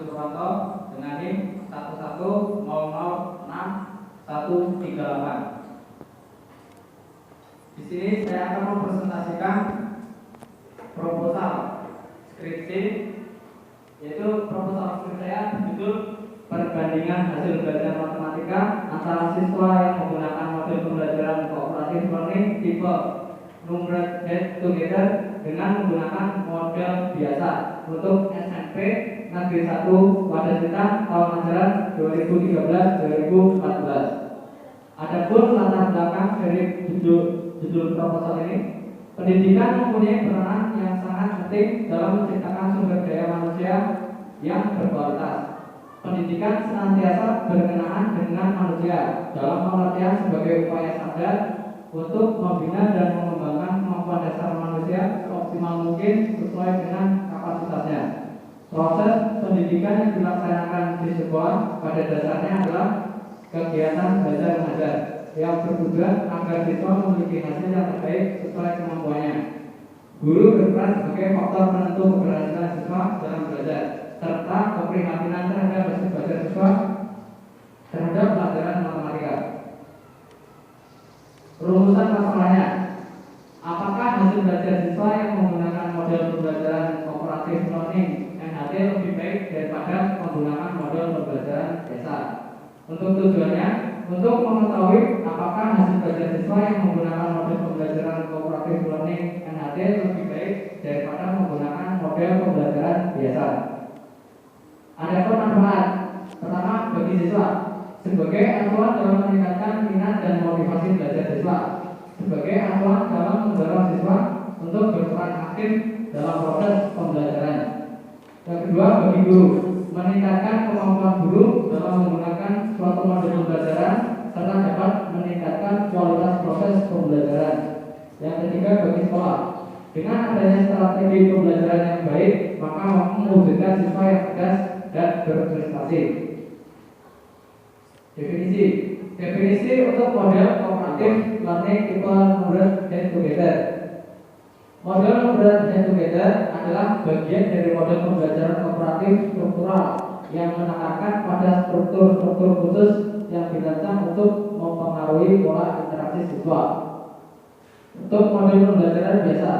Purwanto dengan NIM 11006-138. Di sini saya akan mempresentasikan proposal skripsi, yaitu proposal skripsi saya berjudul perbandingan hasil belajar matematika antara siswa yang menggunakan model pembelajaran cooperative learning tipe numbered get together dengan menggunakan model biasa untuk SMP Negeri 1 Wadasita tahun ajaran 2013-2014. Adapun latar belakang dari judul proposal ini, pendidikan mempunyai peranan yang sangat penting dalam menciptakan sumber daya manusia yang berkualitas. Pendidikan senantiasa berkenaan dengan manusia dalam pengertian sebagai upaya sadar untuk membina dan mengembangkan kemampuan dasar manusia seoptimal mungkin sesuai dengan kapasitasnya. Proses pendidikan yang dilaksanakan di sekolah pada dasarnya adalah kegiatan belajar mengajar yang bertujuan agar siswa memiliki hasil yang terbaik sesuai kemampuannya. Guru berperan sebagai faktor penentu keberhasilan siswa dalam belajar, serta keprihatinan terhadap hasil belajar siswa terhadap pelajaran matematika. Rumusan masalahnya, apakah hasil belajar siswa yang menggunakan model pembelajaran cooperative learning NHT lebih baik daripada menggunakan model pembelajaran biasa? Untuk tujuannya, untuk mengetahui apakah hasil belajar siswa yang menggunakan model pembelajaran cooperative learning NHT lebih baik daripada menggunakan model pembelajaran biasa. Adapun manfaat pertama bagi siswa sebagai acuan dalam meningkatkan minat dan motivasi belajar siswa, sebagai acuan dalam mendorong siswa untuk berperan aktif dalam proses pembelajaran. Yang kedua, bagi guru, meningkatkan kemampuan guru dalam menggunakan suatu model pembelajaran serta dapat meningkatkan kualitas proses pembelajaran. Yang ketiga, bagi sekolah, dengan adanya strategi pembelajaran yang baik, maka mampu mewujudkan siswa yang cerdas dan berprestasi. Definisi untuk model cooperative learning tipe numbered get together. Model numbered get together adalah bagian dari model pembelajaran kooperatif struktural yang menekankan pada struktur-struktur khusus yang dirancang untuk mempengaruhi pola interaksi siswa. Untuk model pembelajaran biasa,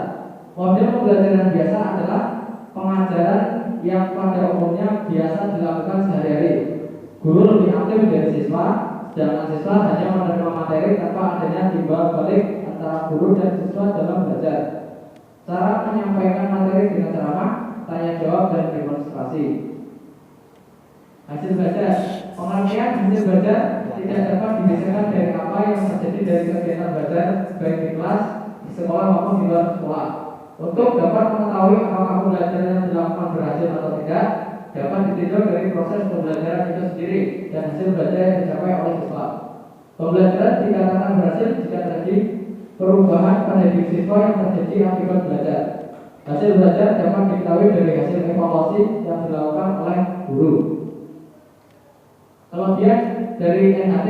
model pembelajaran biasa adalah pengajaran yang pada umumnya biasa dilakukan sehari-hari. Guru lebih aktif dari siswa, sedangkan siswa hanya menerima materi tanpa adanya timbal balik antara guru dan siswa dalam belajar. Cara menyampaikan materi dengan ceramah, tanya jawab, dan demonstrasi. Hasil belajar, pengertian hasil belajar tidak dapat dipisahkan dari apa yang terjadi dari kegiatan belajar baik di kelas, di sekolah maupun di luar sekolah. Untuk dapat mengetahui apakah pembelajaran yang dilakukan berhasil atau tidak, dapat ditinjau dari proses pembelajaran itu sendiri dan hasil belajar yang dicapai oleh siswa. Pembelajaran dikatakan berhasil jika terjadi perubahan pada diri siswa yang terjadi akibat belajar. Hasil belajar dapat diketahui dari hasil evaluasi yang dilakukan oleh guru. Kemudian dari NHT,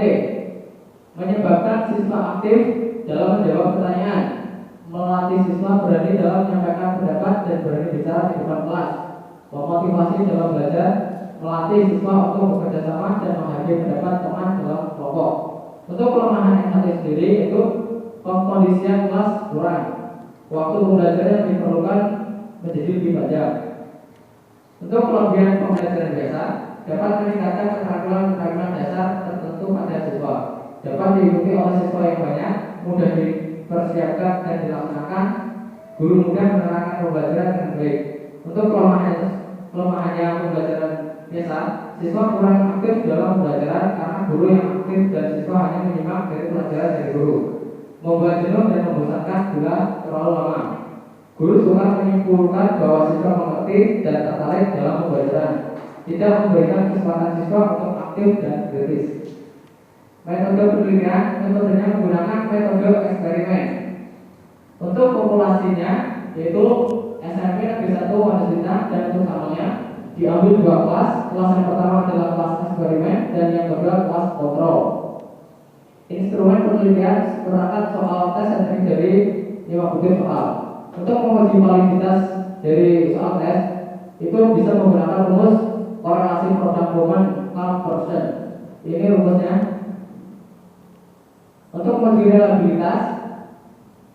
menyebabkan siswa aktif dalam menjawab pertanyaan, melatih siswa berani dalam menyampaikan pendapat dan berani bicara di depan kelas, memotivasi dalam belajar, melatih siswa untuk bekerja sama dan menghargai pendapat teman dalam kelompok. Untuk kelemahan NHT sendiri yaitu pengkondisian kelas kurang, waktu pembelajaran yang diperlukan menjadi lebih panjang. Untuk kelebihan pembelajaran biasa, dapat meningkatkan keterampilan dasar tertentu pada siswa, dapat diikuti oleh siswa yang banyak, mudah dipersiapkan dan dilaksanakan, guru mudah menerangkan pembelajaran dengan baik. Untuk kelemahannya pembelajaran biasa, siswa kurang aktif dalam pembelajaran karena guru yang aktif dan siswa hanya menyimak dari pelajaran dari guru, membuat jenuh dan membosankan bila terlalu lama. Guru suka menyimpulkan bahwa siswa mengerti dan tertarik dalam pembelajaran, tidak memberikan kesempatan siswa untuk aktif dan kritis. Metode penelitian, metodenya menggunakan metode eksperimen. Untuk populasinya yaitu SMP Negeri 1 Wadasita dan untuk sampelnya diambil dua kelas. Kelas yang pertama adalah kelas eksperimen dan yang kedua kelas kontrol. Instrumen penelitian seperangkat soal tes yang terdiri dari 5 butir soal. Untuk menguji validitas dari soal tes itu bisa menggunakan rumus korelasi produk woman conversion. Ini rumusnya. Untuk menguji reliabilitas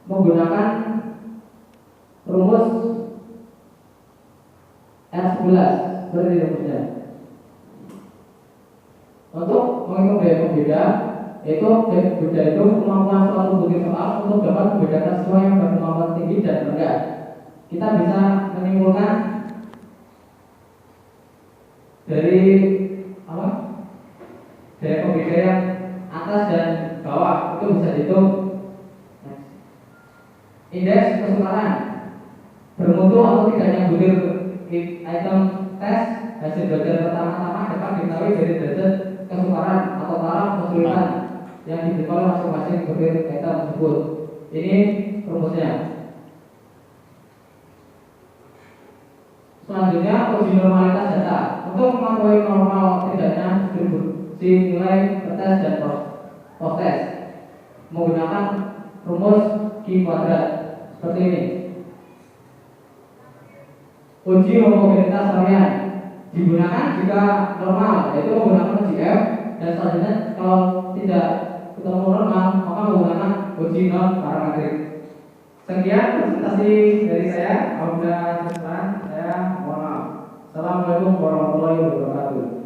menggunakan rumus R11 seperti rumusnya. Untuk menghitung daya pembeda, itu kemampuan suatu bukti soal untuk dapat membedakan siswa yang berkemampuan tinggi dan rendah. Kita bisa menyimpulkan dari apa? Daya pembeda yang atas dan bawah itu bisa dihitung. Indeks kesukaran bermutu atau tidaknya butir item tes hasil belajar pertama-tama dapat diketahui dari derajat kesukaran atau taraf kesulitan yang diberikan oleh masing-masing butir item tersebut. Ini rumusnya. Selanjutnya uji normalitas data untuk mengetahui normal tidaknya distribusi nilai tes dan post test menggunakan rumus Q kuadrat seperti ini. Uji homogenitas varian digunakan jika normal, yaitu menggunakan uji F, dan selanjutnya kalau tidak ketemu normal maka menggunakan uji non parametrik. Sekian presentasi dari saya. Apabila kesalahan saya mohon maaf. Assalamualaikum warahmatullahi wabarakatuh.